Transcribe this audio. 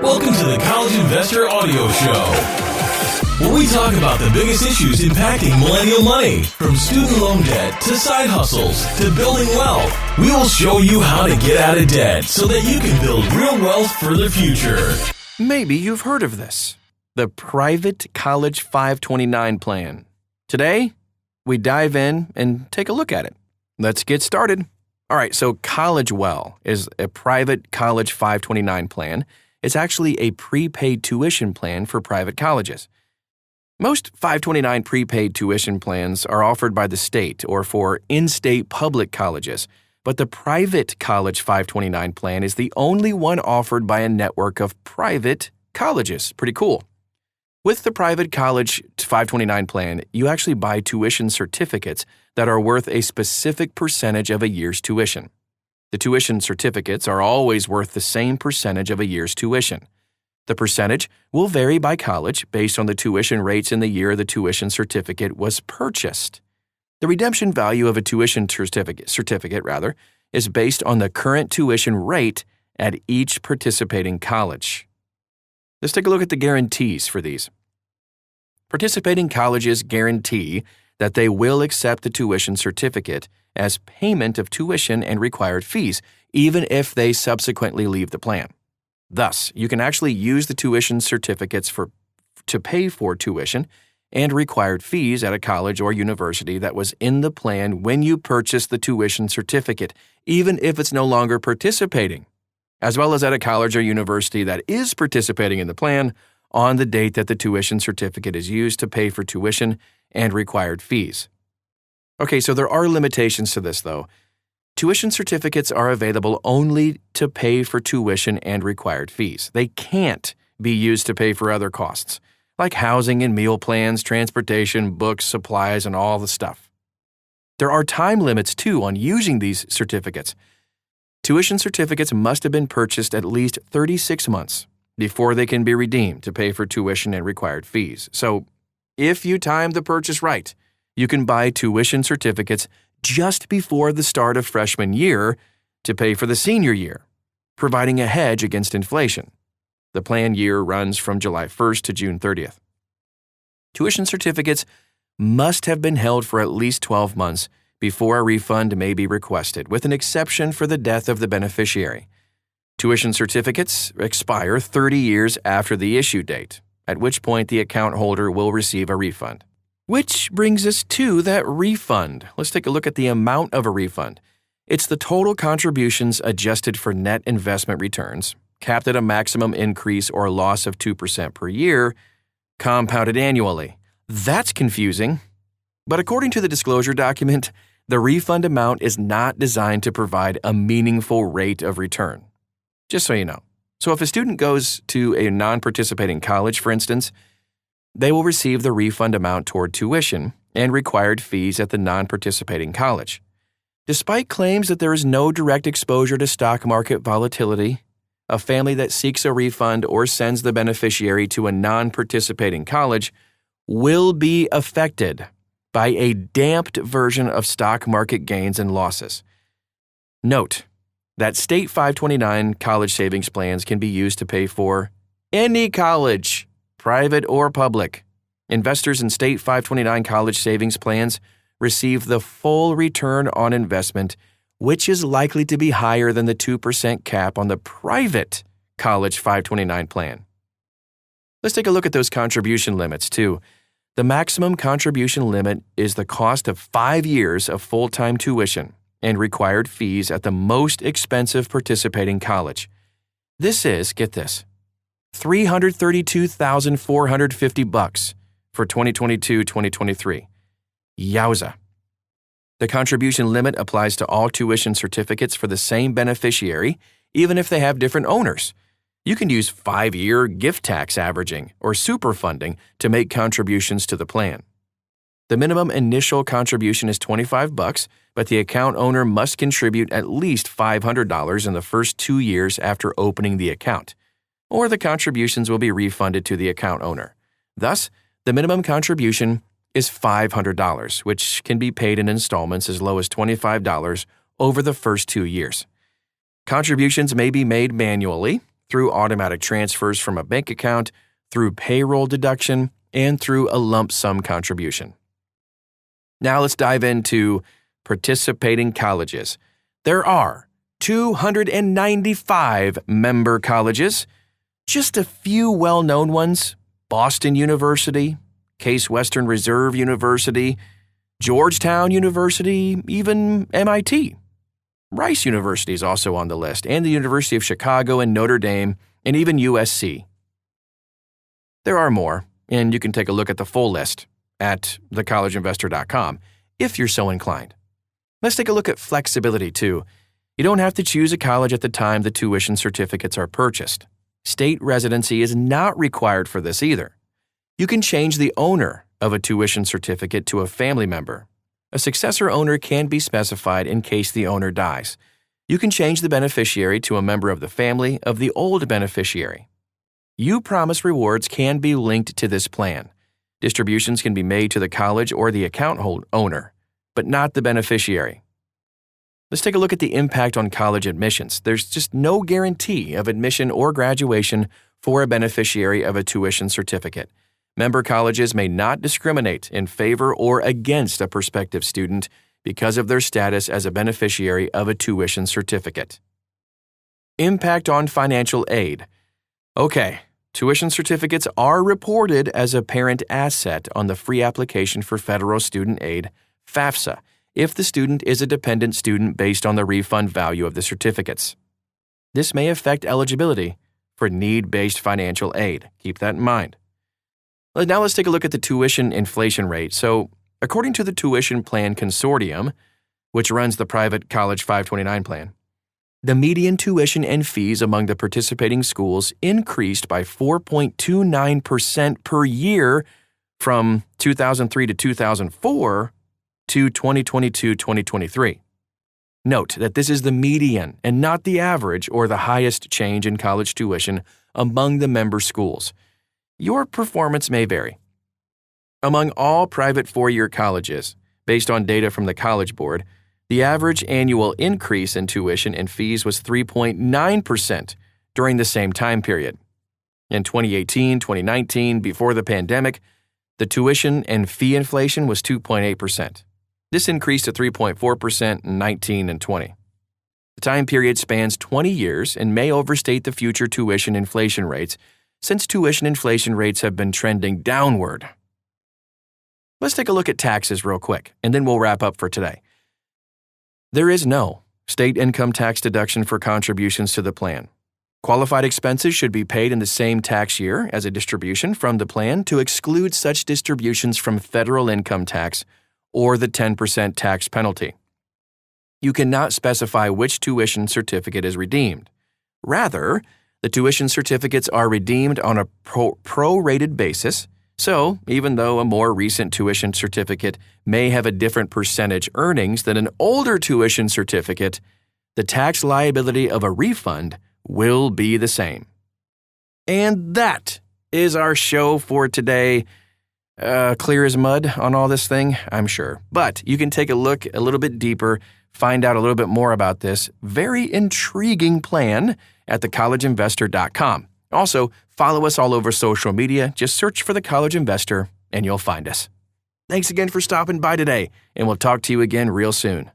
Welcome to the College Investor Audio Show, where we talk about the biggest issues impacting millennial money, from student loan debt to side hustles to building wealth. We will show you how to get out of debt so that you can build real wealth for the future. Maybe you've heard of this, the Private College 529 Plan. Today, we dive in and take a look at it. Let's get started. All right, so CollegeWell is a private college 529 plan. It's actually a prepaid tuition plan for private colleges. Most 529 prepaid tuition plans are offered by the state or for in-state public colleges, but the Private College 529 plan is the only one offered by a network of private colleges. Pretty cool. With the Private College 529 plan, you actually buy tuition certificates that are worth a specific percentage of a year's tuition. The tuition certificates are always worth the same percentage of a year's tuition. The percentage will vary by college based on the tuition rates in the year the tuition certificate was purchased. The redemption value of a tuition certificate is based on the current tuition rate at each participating college. Let's take a look at the guarantees for these. Participating colleges guarantee that they will accept the tuition certificate as payment of tuition and required fees, even if they subsequently leave the plan. Thus, you can actually use the tuition certificates to pay for tuition and required fees at a college or university that was in the plan when you purchased the tuition certificate, even if it's no longer participating, as well as at a college or university that is participating in the plan on the date that the tuition certificate is used to pay for tuition and required fees. Okay, so there are limitations to this, though. Tuition certificates are available only to pay for tuition and required fees. They can't be used to pay for other costs, like housing and meal plans, transportation, books, supplies, and all the stuff. There are time limits, too, on using these certificates. Tuition certificates must have been purchased at least 36 months before they can be redeemed to pay for tuition and required fees. So, if you time the purchase right, you can buy tuition certificates just before the start of freshman year to pay for the senior year, providing a hedge against inflation. The plan year runs from July 1st to June 30th. Tuition certificates must have been held for at least 12 months before a refund may be requested, with an exception for the death of the beneficiary. Tuition certificates expire 30 years after the issue date, at which point the account holder will receive a refund. Which brings us to that refund. Let's take a look at the amount of a refund. It's the total contributions adjusted for net investment returns, capped at a maximum increase or loss of 2% per year, compounded annually. That's confusing. But according to the disclosure document, the refund amount is not designed to provide a meaningful rate of return. Just so you know. So if a student goes to a non-participating college, for instance, they will receive the refund amount toward tuition and required fees at the non-participating college. Despite claims that there is no direct exposure to stock market volatility, a family that seeks a refund or sends the beneficiary to a non-participating college will be affected by a damped version of stock market gains and losses. Note that State 529 college savings plans can be used to pay for any college, private or public. Investors in State 529 college savings plans receive the full return on investment, which is likely to be higher than the 2% cap on the private College 529 plan. Let's take a look at those contribution limits, too. The maximum contribution limit is the cost of 5 years of full-time tuition and required fees at the most expensive participating college. This is, get this, $332,450 for 2022-2023. Yowza. The contribution limit applies to all tuition certificates for the same beneficiary, even if they have different owners. You can use 5-year gift tax averaging or superfunding to make contributions to the plan. The minimum initial contribution is $25, but the account owner must contribute at least $500 in the first 2 years after opening the account, or the contributions will be refunded to the account owner. Thus, the minimum contribution is $500, which can be paid in installments as low as $25 over the first 2 years. Contributions may be made manually through automatic transfers from a bank account, through payroll deduction, and through a lump sum contribution. Now let's dive into participating colleges. There are 295 member colleges, just a few well-known ones: Boston University, Case Western Reserve University, Georgetown University, even MIT. Rice University is also on the list, and the University of Chicago and Notre Dame, and even USC. There are more, and you can take a look at the full list at thecollegeinvestor.com if you're so inclined. Let's take a look at flexibility too. You don't have to choose a college at the time the tuition certificates are purchased. State residency is not required for this either. You can change the owner of a tuition certificate to a family member. A successor owner can be specified in case the owner dies. You can change the beneficiary to a member of the family of the old beneficiary. U-Promise rewards can be linked to this plan. Distributions can be made to the college or the account owner, but not the beneficiary. Let's take a look at the impact on college admissions. There's just no guarantee of admission or graduation for a beneficiary of a tuition certificate. Member colleges may not discriminate in favor or against a prospective student because of their status as a beneficiary of a tuition certificate. Impact on financial aid. Okay, tuition certificates are reported as a parent asset on the free application for federal student aid, FAFSA, if the student is a dependent student based on the refund value of the certificates. This may affect eligibility for need-based financial aid. Keep that in mind. Now let's take a look at the tuition inflation rate. So, according to the Tuition Plan Consortium, which runs the private College 529 plan, the median tuition and fees among the participating schools increased by 4.29% per year from 2003 to 2004 to 2022-2023. Note that this is the median and not the average or the highest change in college tuition among the member schools. Your performance may vary. Among all private four-year colleges, based on data from the College Board, the average annual increase in tuition and fees was 3.9% during the same time period. In 2018-2019, before the pandemic, the tuition and fee inflation was 2.8%. This increased to 3.4% in 19 and 20. The time period spans 20 years and may overstate the future tuition inflation rates, since tuition inflation rates have been trending downward. Let's take a look at taxes real quick, and then we'll wrap up for today. There is no state income tax deduction for contributions to the plan. Qualified expenses should be paid in the same tax year as a distribution from the plan to exclude such distributions from federal income tax or the 10% tax penalty. You cannot specify which tuition certificate is redeemed. Rather, the tuition certificates are redeemed on a prorated basis, so even though a more recent tuition certificate may have a different percentage earnings than an older tuition certificate, the tax liability of a refund will be the same. And that is our show for today. Clear as mud on all this thing, I'm sure. But you can take a look a little bit deeper, find out a little bit more about this very intriguing plan at thecollegeinvestor.com. Also, follow us all over social media. Just search for The College Investor and you'll find us. Thanks again for stopping by today, and we'll talk to you again real soon.